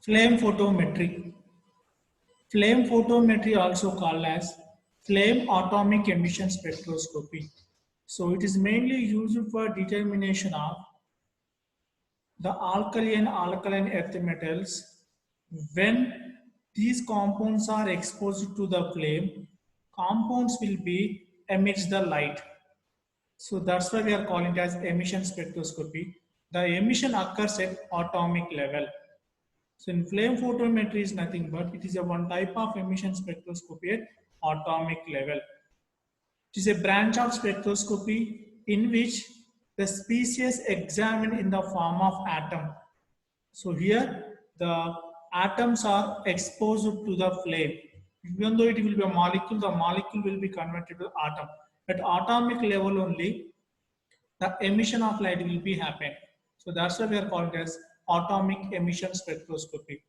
Flame photometry. Flame photometry, also called as flame atomic emission spectroscopy. So it is mainly used for determination of the alkaline earth metals. When these compounds are exposed to the flame, compounds will be emits the light. So that's why we are calling it as emission spectroscopy. The emission occurs at atomic level. So in flame photometry is nothing but it is a one type of emission spectroscopy at atomic level. It is a branch of spectroscopy in which the species examined in the form of atom. So here the atoms are exposed to the flame. Even though it will be a molecule, the molecule will be converted to atom. At atomic level only, the emission of light will be happen. So that's why we are called as atomic emission spectroscopy.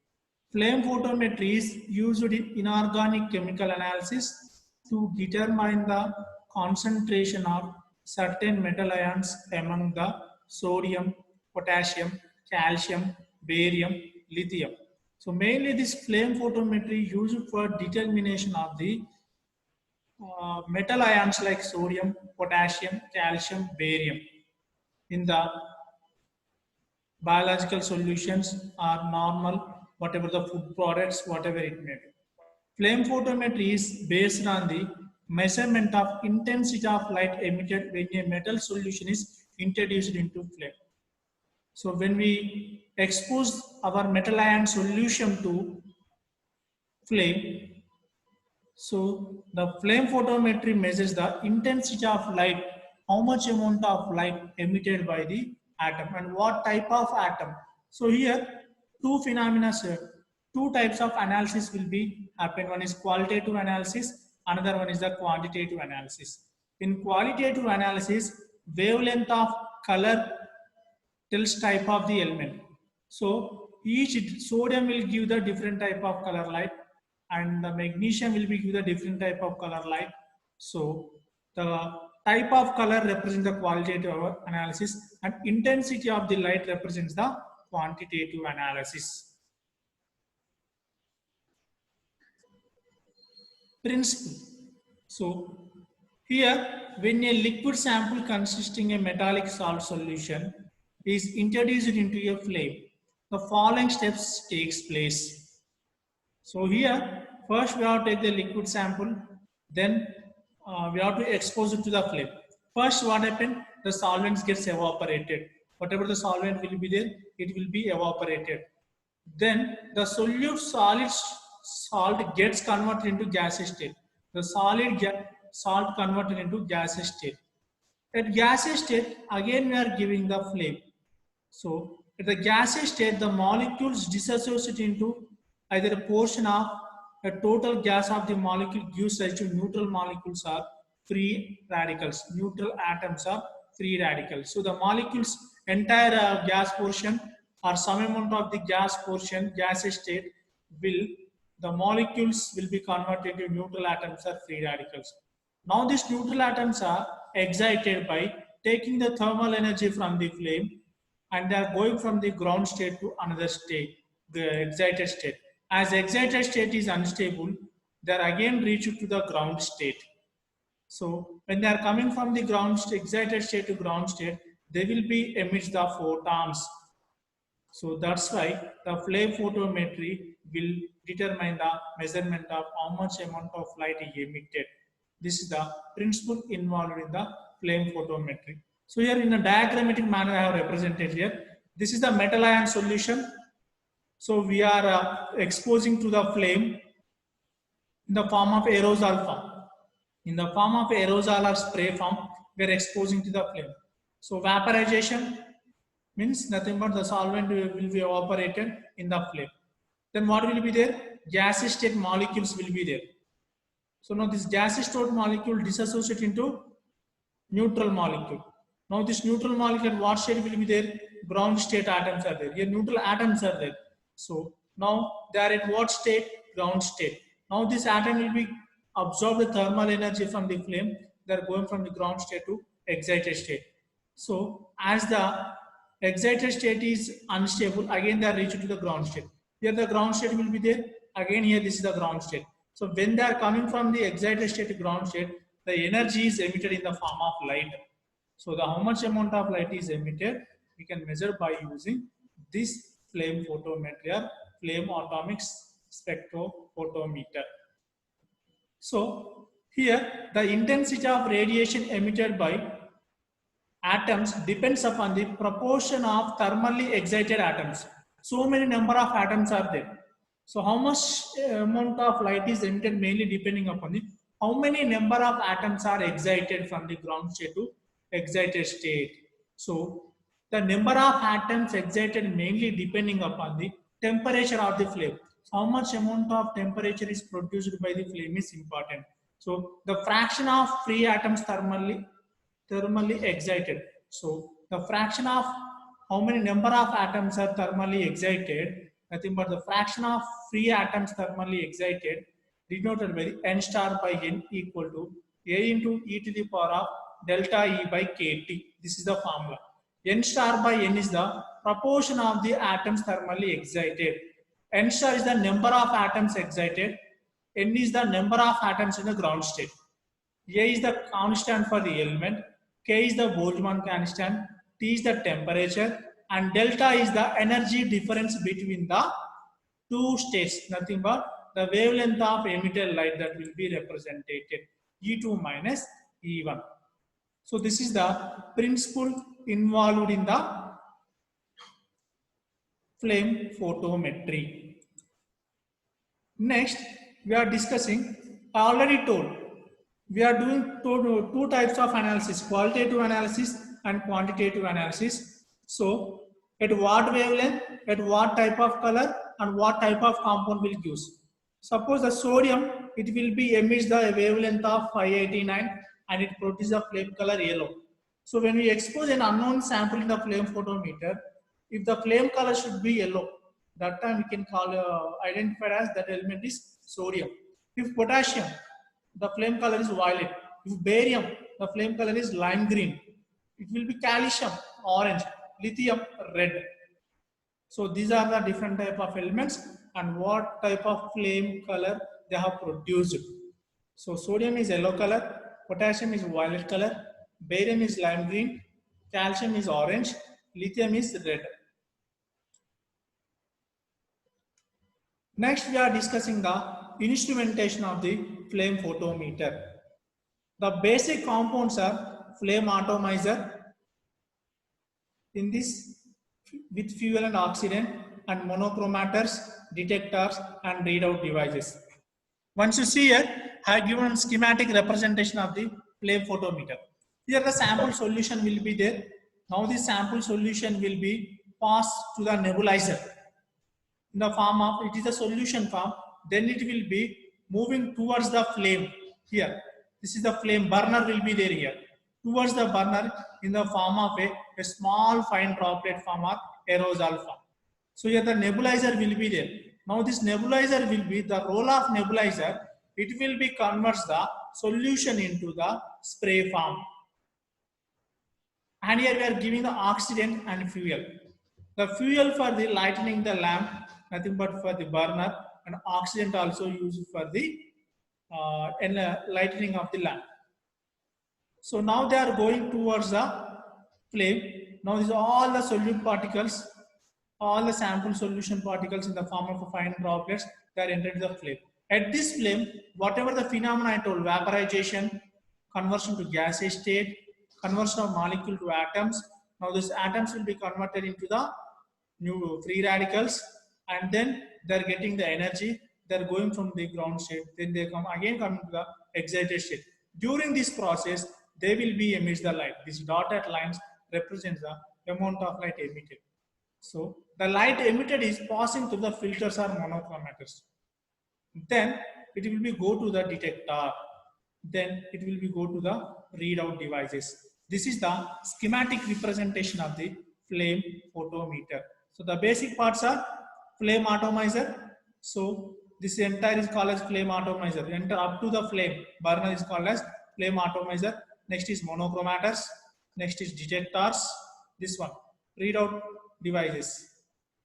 Flame photometry is used in inorganic chemical analysis to determine the concentration of certain metal ions among the sodium, potassium, calcium, barium, lithium. So mainly this flame photometry used for determination of the metal ions like sodium, potassium, calcium, barium in the biological solutions are normal, whatever the food products, whatever it may be. Flame photometry is based on the measurement of intensity of light emitted when a metal solution is introduced into flame. So when we expose our metal ion solution to flame, so the flame photometry measures the intensity of light, how much amount of light emitted by the atom and what type of atom. So here two phenomena, two types of analysis will be happen. One is qualitative analysis, another one is the quantitative analysis. In qualitative analysis, wavelength of color tells type of the element. So each sodium will give the different type of color light and the magnesium will be give the different type of color light. So the type of color represents the qualitative analysis and intensity of the light represents the quantitative analysis. Principle. So here when a liquid sample consisting a metallic salt solution is introduced into a flame, the following steps takes place. So here first we have to take the liquid sample, then we have to expose it to the flame. First what happened? The solvents gets evaporated. Whatever the solvent will be there, it will be evaporated. Then the solid salt gets converted into gaseous state. The salt converted into gaseous state. At gaseous state, again we are giving the flame. So at the gaseous state, the molecules dissociate into either a portion of a total gas of the molecule gives rise to neutral molecules or free radicals. Neutral atoms are free radicals. So the molecules entire gas portion or some amount of the gas portion, gaseous state, will the molecules will be converted to neutral atoms or free radicals. Now these neutral atoms are excited by taking the thermal energy from the flame and they are going from the ground state to another state, the excited state. As excited state is unstable, they are again reached to the ground state. So when they are coming from the ground state, excited state to ground state, they will be emit the photons. So that's why the flame photometry will determine the measurement of how much amount of light is emitted. This is the principle involved in the flame photometry. So here in a diagrammatic manner I have represented here. This is the metal ion solution. So we are exposing to the flame in the form of aerosol form. In the form of aerosol or spray form, we are exposing to the flame. So vaporization means nothing but the solvent will be evaporated in the flame. Then what will be there? Gaseous state molecules will be there. So now this gaseous state molecule dissociate into neutral molecule. Now this neutral molecule, what state will be there? Ground state atoms are there. Here neutral atoms are there. So now they are in what state? Ground state. Now this atom will be absorb the thermal energy from the flame. They are going from the ground state to excited state. So as the excited state is unstable, again they are reached to the ground state. Here the ground state will be there. Again here this is the ground state. So when they are coming from the excited state to ground state, the energy is emitted in the form of light. So the how much amount of light is emitted, we can measure by using this flame photometry or flame atomic spectrophotometer. So here the intensity of radiation emitted by atoms depends upon the proportion of thermally excited atoms. So many number of atoms are there. So how much amount of light is emitted mainly depending upon the how many number of atoms are excited from the ground state to excited state. So the number of atoms excited mainly depending upon the temperature of the flame. So how much amount of temperature is produced by the flame is important. So the fraction of free atoms thermally excited. So the fraction of how many number of atoms are thermally excited, nothing but the fraction of free atoms thermally excited denoted by the n star by n equal to a into e to the power of delta E by kT. This is the formula. N star by n is the proportion of the atoms thermally excited. N star is the number of atoms excited. N is the number of atoms in the ground state. A is the constant for the element, K is the Boltzmann constant, T is the temperature, and delta is the energy difference between the two states, nothing but the wavelength of emitted light that will be represented, E2 minus E1. So this is the principle involved in the flame photometry. Next, we are discussing, I already told, we are doing two types of analysis, qualitative analysis and quantitative analysis. So, at what wavelength, at what type of color, and what type of compound will use. Suppose the sodium, it will be emits the wavelength of 589 and it produces a flame color yellow. So, when we expose an unknown sample in the flame photometer, if the flame color should be yellow, that time we can call identified as that element is sodium. If potassium, the flame color is violet. If barium, the flame color is lime green. It will be calcium, orange, lithium, red. So these are the different type of elements and what type of flame color they have produced. So sodium is yellow color, potassium is violet color, barium is lime green, calcium is orange, lithium is red. Next, we are discussing the instrumentation of the flame photometer. The basic compounds are flame atomizer, in this with fuel and oxidant, and monochromators, detectors, and readout devices. Once you see here, I have given schematic representation of the flame photometer. Here the sample solution will be there. Now the sample solution will be passed to the nebulizer in the form of, it is a solution form, then it will be moving towards the flame. Here, this is the flame, burner will be there here, towards the burner in the form of a small fine droplet form or aerosol form. So here the nebulizer will be there. Now this nebulizer will be, the role of nebulizer, it will be converts the solution into the spray form. And here we are giving the oxidant and fuel. The fuel for the lightening the lamp, nothing but for the burner, and oxidant also used for the lightening of the lamp. So now they are going towards the flame. Now these are all the solute particles, all the sample solution particles in the form of fine droplets, they are entered the flame. At this flame, whatever the phenomena I told, vaporization, conversion to gaseous state, conversion of molecule to atoms. Now these atoms will be converted into the new free radicals, and then they're getting the energy. They're going from the ground state, then they come to the excited state. During this process, they will be emits the light. These dotted lines represent the amount of light emitted. So the light emitted is passing through the filters or monochromators. Then it will be go to the detector. Then it will be go to the readout devices. This is the schematic representation of the flame photometer. So the basic parts are flame atomizer. So this entire is called as flame atomizer. Enter up to the flame burner is called as flame atomizer. Next is monochromators. Next is detectors. This one readout devices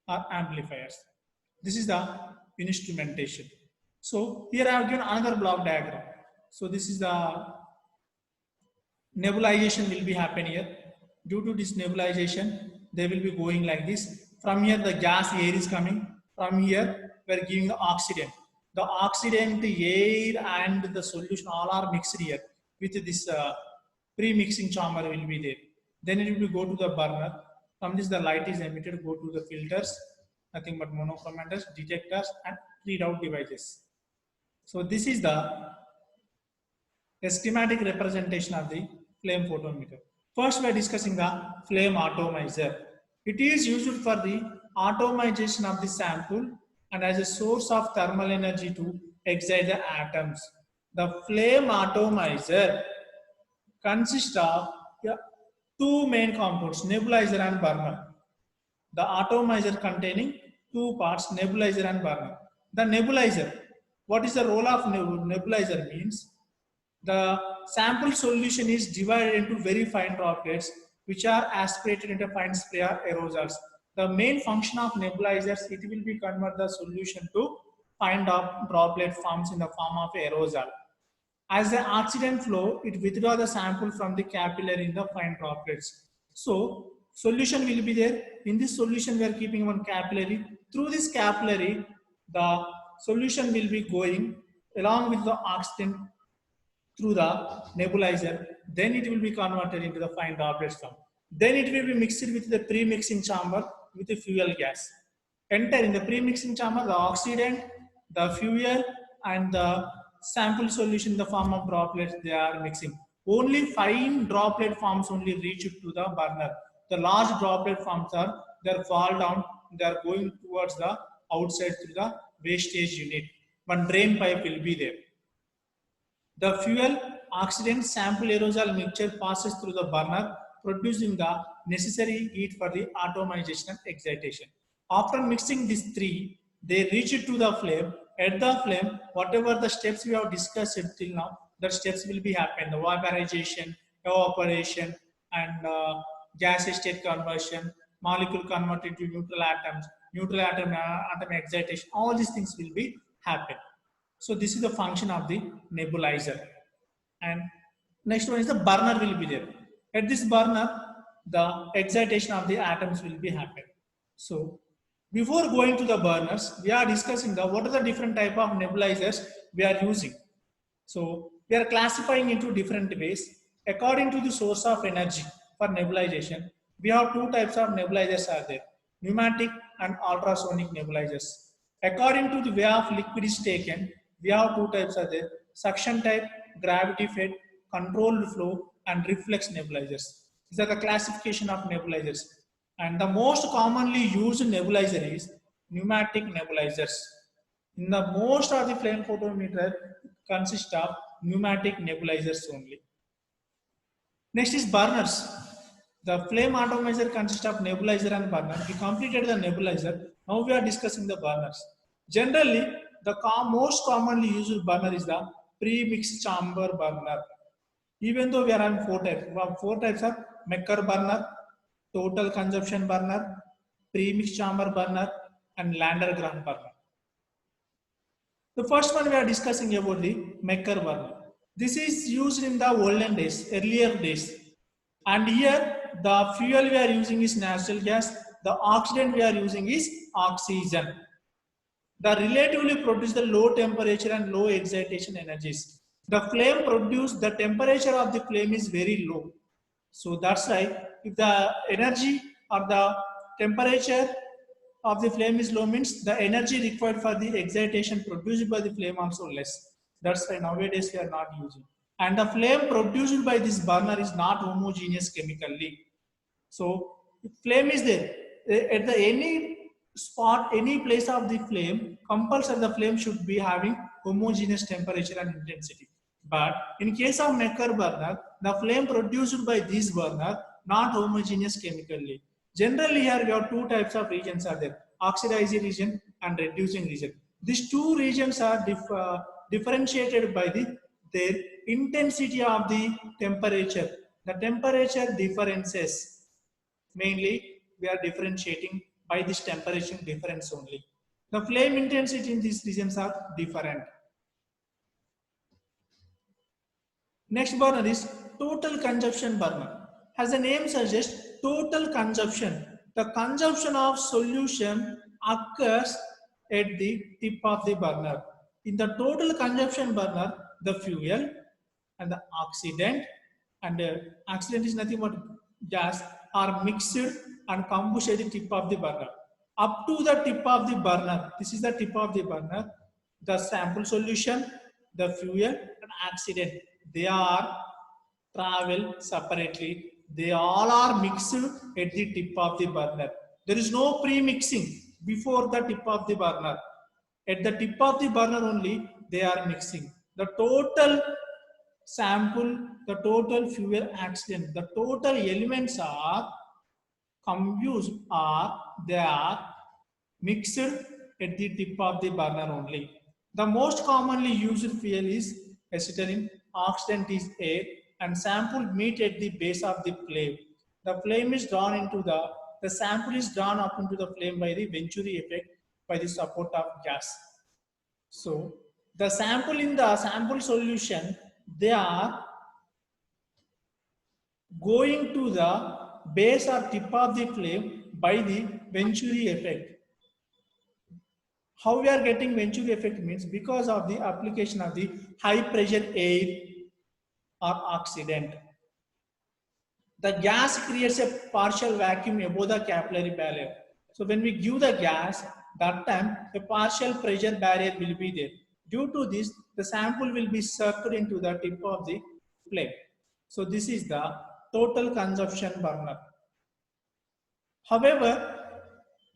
or amplifiers. This is the instrumentation. So here I have given another block diagram. So this is the nebulization will be happen here. Due to this nebulization, they will be going like this. From here, the gas air is coming. From here, we are giving the oxidant. The oxidant, the air, and the solution all are mixed here with this pre-mixing chamber will be there. Then it will go to the burner. From this, the light is emitted, go to the filters, nothing but monochromators, detectors, and readout devices. So this is the a schematic representation of the flame photometer. First, we are discussing the flame atomizer. It is used for the atomization of the sample and as a source of thermal energy to excite the atoms. The flame atomizer consists of two main compounds, nebulizer and burner. The atomizer containing two parts, nebulizer and burner. The nebulizer, what is the role of nebulizer means? The sample solution is divided into very fine droplets which are aspirated into fine spray or aerosols. The main function of nebulizers, it will be convert the solution to fine droplet forms in the form of aerosol. As the oxidant flow, it withdraw the sample from the capillary in the fine droplets. So solution will be there. In this solution, we are keeping one capillary. Through this capillary, the solution will be going along with the oxidant through the nebulizer, then it will be converted into the fine droplets form. Then it will be mixed with the pre-mixing chamber with the fuel gas. Enter in the pre-mixing chamber the oxidant, the fuel, and the sample solution in the form of droplets they are mixing. Only fine droplet forms only reach to the burner. The large droplet forms are they fall down, they are going towards the outside through the wastage unit. One drain pipe will be there. The fuel oxidant sample aerosol mixture passes through the burner, producing the necessary heat for the atomization and excitation. After mixing these three, they reach it to the flame. At the flame, whatever the steps we have discussed till now, the steps will be happen. The vaporization, evaporation, and gas state conversion, molecule converted to neutral atom excitation. All these things will be happen. So this is the function of the nebulizer. And next one is the burner will be there. At this burner, the excitation of the atoms will be happen. So before going to the burners, we are discussing the what are the different type of nebulizers we are using. So we are classifying into different ways according to the source of energy for nebulization. We have two types of nebulizers are there, pneumatic and ultrasonic nebulizers. According to the way of liquid is taken, we have two types are there, suction type, gravity fed, controlled flow, and reflex nebulizers. These are the classification of nebulizers. And the most commonly used nebulizer is pneumatic nebulizers. In the most of the flame photometer consist of pneumatic nebulizers only. Next is burners. The flame atomizer consists of nebulizer and burner. We completed the nebulizer. Now we are discussing the burners. Generally, the most commonly used burner is the pre-mixed chamber burner. Even though we are having four types of Mecker burner, total consumption burner, pre-mixed chamber burner, and Landgraf burner. The first one we are discussing about the Mecker burner. This is used in the olden days, earlier days. And here the fuel we are using is natural gas. The oxidant we are using is oxygen. The relatively produce the low temperature and low excitation energies. The flame produce, the temperature of the flame is very low. So that's why if the energy or the temperature of the flame is low means the energy required for the excitation produced by the flame also less. That's why nowadays we are not using. And the flame produced by this burner is not homogeneous chemically. So flame is there. At the any spot, any place of the flame, compulsory the flame should be having homogeneous temperature and intensity. But in case of Mecker burner, the flame produced by this burner not homogeneous chemically. Generally here we have two types of regions are there, oxidizing region and reducing region. These two regions are differentiated by their intensity of the temperature. The temperature differences, mainly we are differentiating by this temperature difference only. The flame intensity in these regions are different. Next burner is total consumption burner. As the name suggests, total consumption. The consumption of solution occurs at the tip of the burner. In the total consumption burner, the fuel and the oxidant, and oxidant is nothing but gas, are mixed and combusted at the tip of the burner. Up to the tip of the burner, this is the tip of the burner, the sample solution, the fuel and oxidant, they are travel separately. They all are mixed at the tip of the burner. There is no pre-mixing before the tip of the burner. At the tip of the burner only, they are mixing. The total sample, the total fuel accident, the total elements are combusted or they are mixed at the tip of the burner only. The most commonly used fuel is acetylene, oxidant is air, and sample meet at the base of the flame. The flame is drawn into the sample is drawn up into the flame by the Venturi effect by the support of gas. So the sample in the sample solution, they are going to the base or tip of the flame by the Venturi effect. How we are getting Venturi effect means because of the application of the high pressure air or oxidant. The gas creates a partial vacuum above the capillary barrier. So when we give the gas, that time a partial pressure barrier will be there. Due to this, the sample will be sucked into the tip of the flame. So this is the total consumption burner. However,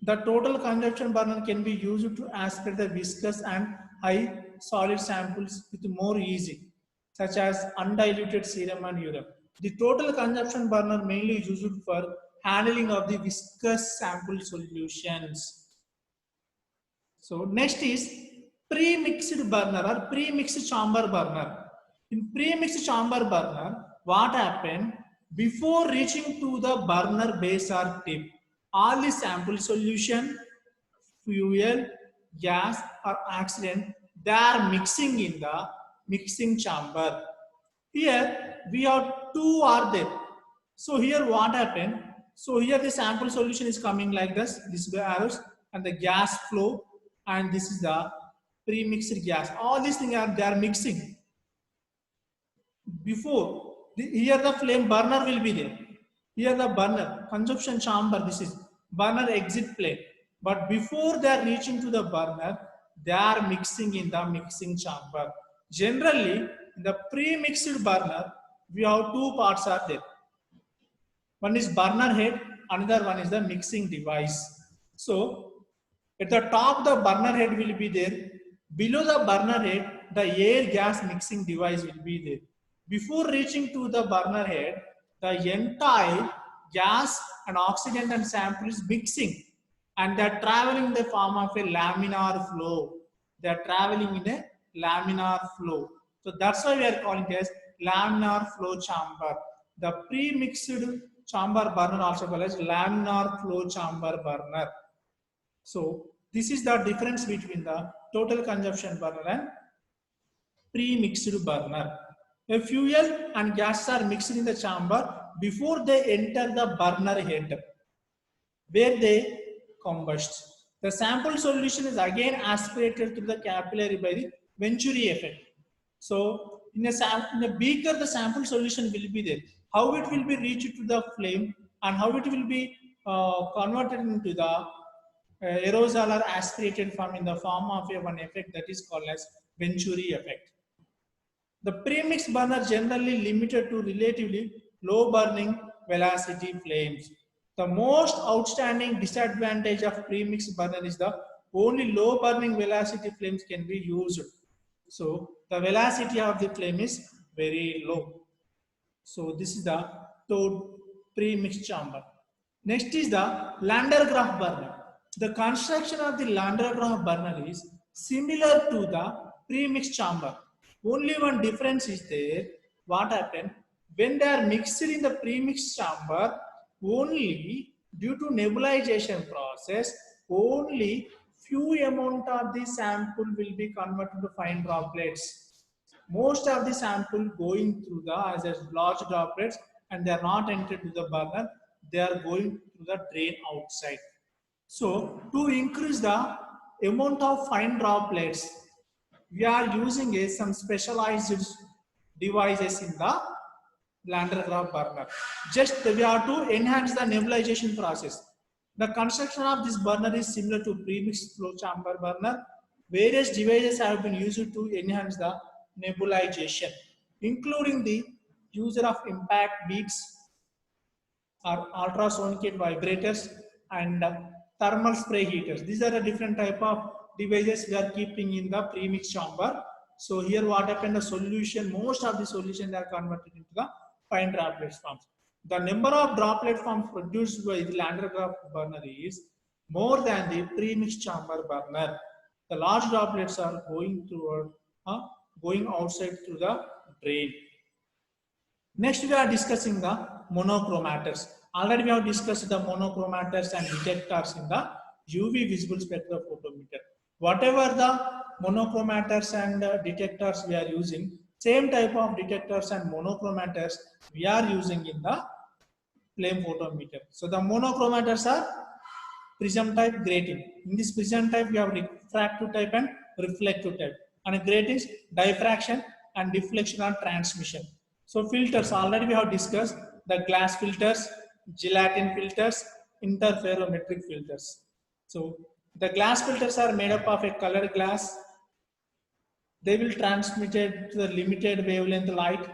the total consumption burner can be used to aspirate the viscous and high solid samples with more easy, such as undiluted serum and urine. The total consumption burner mainly used for handling of the viscous sample solutions. So next is pre-mixed burner or pre-mixed chamber burner. In pre-mixed chamber burner, what happened? Before reaching to the burner base or tip, all the sample solution, fuel, gas or oxidant, they are mixing in the mixing chamber. Here we have two are there. So here what happened? So here the sample solution is coming like this is the arrows and the gas flow, and this is the pre-mixed gas. All these things are they are mixing. Before here the flame burner will be there. Here the burner consumption chamber, this is burner exit plate. But before they are reaching to the burner, they are mixing in the mixing chamber. Generally, in the pre-mixed burner, we have two parts are there. One is burner head, another one is the mixing device. So at the top the burner head will be there. Below the burner head, the air gas mixing device will be there. Before reaching to the burner head, the entire gas and oxidant and sample is mixing, and they are traveling in the form of a laminar flow. They are traveling in a laminar flow. So that's why we are calling it as laminar flow chamber. The pre-mixed chamber burner also called as laminar flow chamber burner. So this is the difference between the total consumption burner and pre-mixed burner. A fuel and gas are mixed in the chamber before they enter the burner head, where they combust. The sample solution is again aspirated through the capillary by the Venturi effect. So in a beaker, the sample solution will be there. How it will be reached to the flame and how it will be converted into the aerosol or aspirated form in the form of one effect that is called as Venturi effect. The premix burner generally limited to relatively low burning velocity flames. The most outstanding disadvantage of premix burner is the only low burning velocity flames can be used. So the velocity of the flame is very low. So this is the pre-mixed chamber. Next is the Landgraf burner. The construction of the Landgraf burner is similar to the pre-mixed chamber. Only one difference is there. What happened? When they are mixed in the pre-mixed chamber, only due to nebulization process, only few amount of the sample will be converted to fine droplets. Most of the sample going through the as a large droplets and they are not entered to the burner, they are going through the drain outside. So to increase the amount of fine droplets, we are using some specialized devices in the Van der Graaf burner. Just we have to enhance the nebulization process. The construction of this burner is similar to premixed flow chamber burner. Various devices have been used to enhance the nebulization, including the use of impact beads or ultrasonic vibrators and thermal spray heaters. These are the different type of devices we are keeping in the premix chamber. So here what happened, the solution, most of the solutions are converted into the fine droplet forms. The number of droplet forms produced by the Van der Graaf burner is more than the premix chamber burner. The large droplets are going toward, going outside through the drain. Next, we are discussing the monochromators. Already we have discussed the monochromators and detectors in the UV visible spectrophotometer. Whatever the monochromators and detectors we are using, same type of detectors and monochromators we are using in the flame photometer. So the monochromators are prism type grating. In this prism type, we have refractive type and reflective type. And gratings, diffraction and deflection or transmission. So filters, already we have discussed the glass filters, gelatin filters, interferometric filters. So the glass filters are made up of a colored glass. They will transmit it to the limited wavelength light.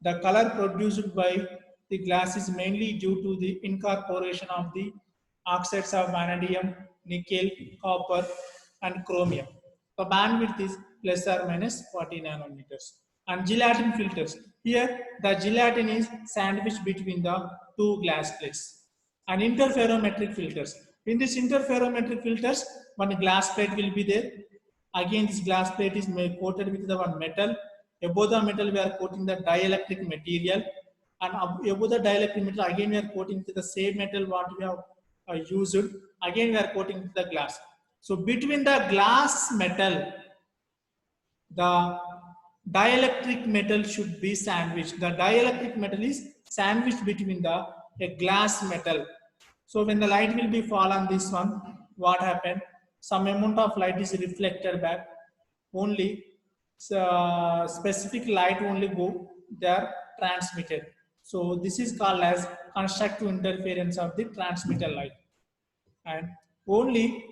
The color produced by the glass is mainly due to the incorporation of the oxides of vanadium, nickel, copper, and chromium. The bandwidth is plus or minus 40 nanometers. And gelatin filters. Here, the gelatin is sandwiched between the two glass plates. And interferometric filters. In this interferometric filters, one glass plate will be there. Again, this glass plate is coated with the one metal. Above the metal, we are coating the dielectric material. And above the dielectric material, again, we are coating to the same metal what we have used. Again, we are coating the glass. So between the glass metal, the dielectric metal should be sandwiched. The dielectric metal is sandwiched between the a glass metal. So when the light will be fall on this one, what happened? Some amount of light is reflected back. Only specific light only go, they are transmitted. So this is called as constructive interference of the transmitted light. And only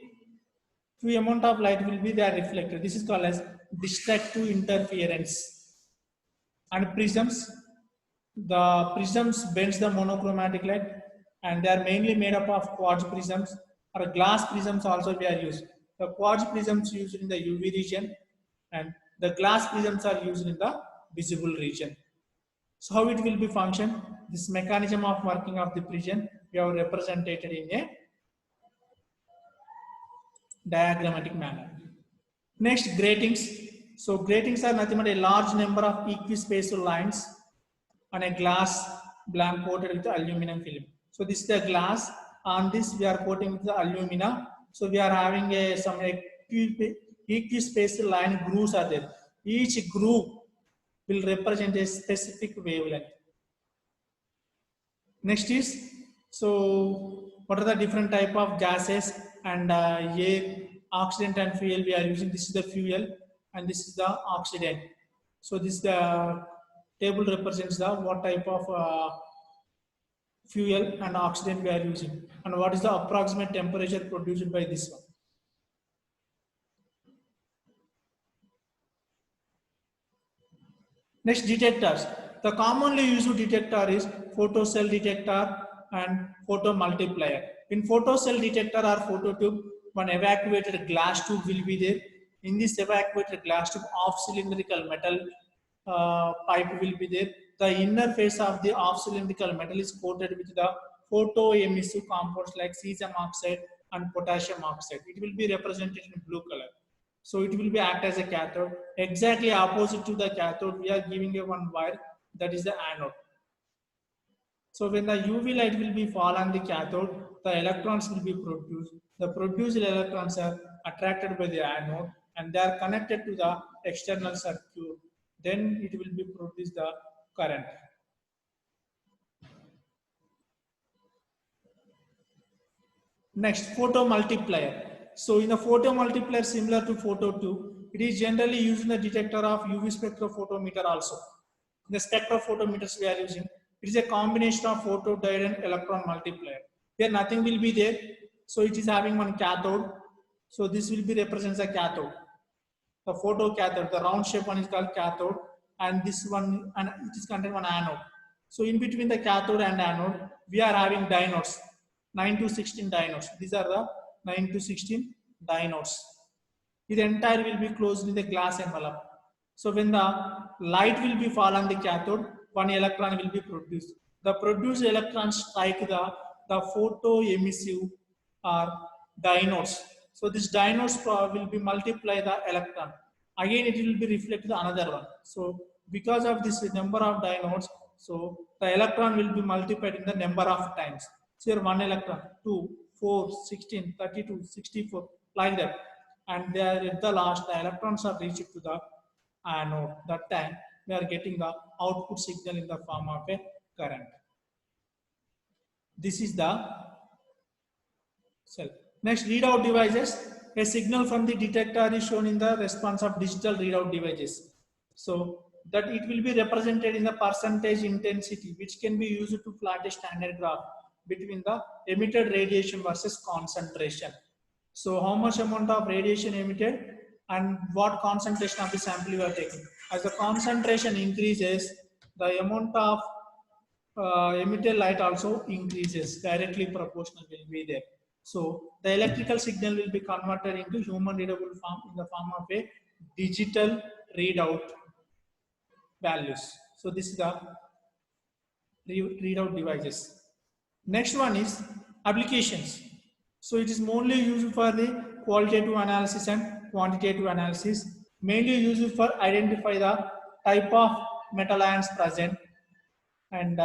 few amount of light will be there reflected. This is called as destructive interference. And prisms, the prisms bends the monochromatic light and they are mainly made up of quartz prisms or glass prisms also we are used. The quartz prisms used in the UV region and the glass prisms are used in the visible region. So how it will be function? This mechanism of working of the prism we have represented in a diagrammatic manner. Next, gratings. So gratings are nothing but a large number of equispatial lines on a glass blank coated with aluminum film. So this is the glass. On this we are coating with the alumina. So we are having some equispatial line grooves are there. Each groove will represent a specific wavelength. Next is, so what are the different type of gases and air, oxidant and fuel we are using. This is the fuel and this is the oxidant. So this the table represents the what type of fuel and oxidant we are using and what is the approximate temperature produced by this one. Next, detectors. The commonly used detector is photocell detector and photomultiplier. In photocell detector or phototube, one evacuated glass tube will be there. In this evacuated glass tube, off-cylindrical metal pipe will be there. The inner face of the off-cylindrical metal is coated with the photoemissive compounds like cesium oxide and potassium oxide. It will be represented in blue color. So it will be act as a cathode. Exactly opposite to the cathode, we are giving a one wire that is the anode. So when the UV light will be fall on the cathode, the electrons will be produced. The produced electrons are attracted by the anode and they are connected to the external circuit. Then it will be produce the current. Next, photo multiplier. So in the photo multiplier similar to photo 2, it is generally used in the detector of UV spectrophotometer also. The spectrophotometers we are using, it is a combination of photodiode and electron multiplier. Here nothing will be there. So it is having one cathode. So this will be represents a cathode. The photocathode, the round shape one is called cathode, and this one, and it is contained one anode. So in between the cathode and anode, we are having diodes, 9 to 16 diodes. These are the 9 to 16 diodes. The entire will be closed in the glass envelope. So when the light will be fall on the cathode, one electron will be produced. The produced electrons strike the photoemissive or diodes. So this diodes will be multiply the electron. Again, it will be reflected another one. So because of this number of diodes, so the electron will be multiplied in the number of times. So here 1 electron, 2, 4, 16, 32, 64, like that. And there at the last, the electrons are reached to the anode. That time we are getting the output signal in the form of a current. This is the cell. Next, readout devices. A signal from the detector is shown in the response of digital readout devices. So that it will be represented in the percentage intensity, which can be used to plot a standard graph between the emitted radiation versus concentration. So how much amount of radiation emitted and what concentration of the sample you are taking. As the concentration increases, the amount of emitted light also increases, directly proportional will be there. So the electrical signal will be converted into human readable form in the form of a digital readout values. So this is the readout devices. Next one is applications. So it is mainly used for the qualitative analysis and quantitative analysis, mainly used for identify the type of metal ions present, and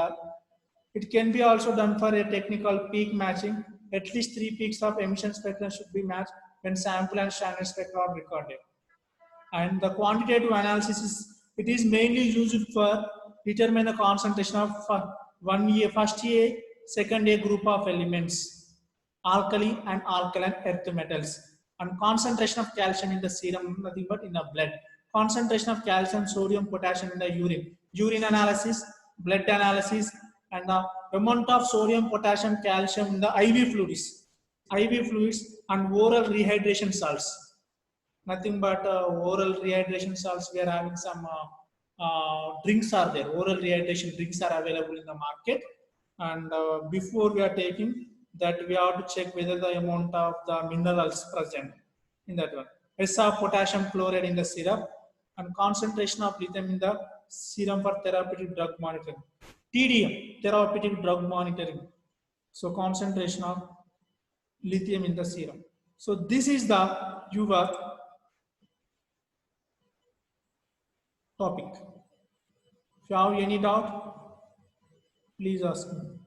it can be also done for a technical peak matching. At least 3 peaks of emission spectrum should be matched when sample and standard spectra are recorded. And the quantitative analysis is, it is mainly used for determine the concentration of first A, second A group of elements, alkali and alkaline earth metals, and concentration of calcium in the serum, nothing but in the blood. Concentration of calcium, sodium, potassium in the urine analysis, blood analysis, and the amount of sodium, potassium, calcium in the IV fluids and oral rehydration salts. Nothing but oral rehydration salts. We are having some drinks are there. Oral rehydration drinks are available in the market. And before we are taking that, we have to check whether the amount of the minerals present in that one. S of potassium chloride in the syrup and concentration of lithium in the serum for therapeutic drug monitoring. TDM, therapeutic drug monitoring. So concentration of lithium in the serum. So this is the your topic. If you have any doubt, please ask me.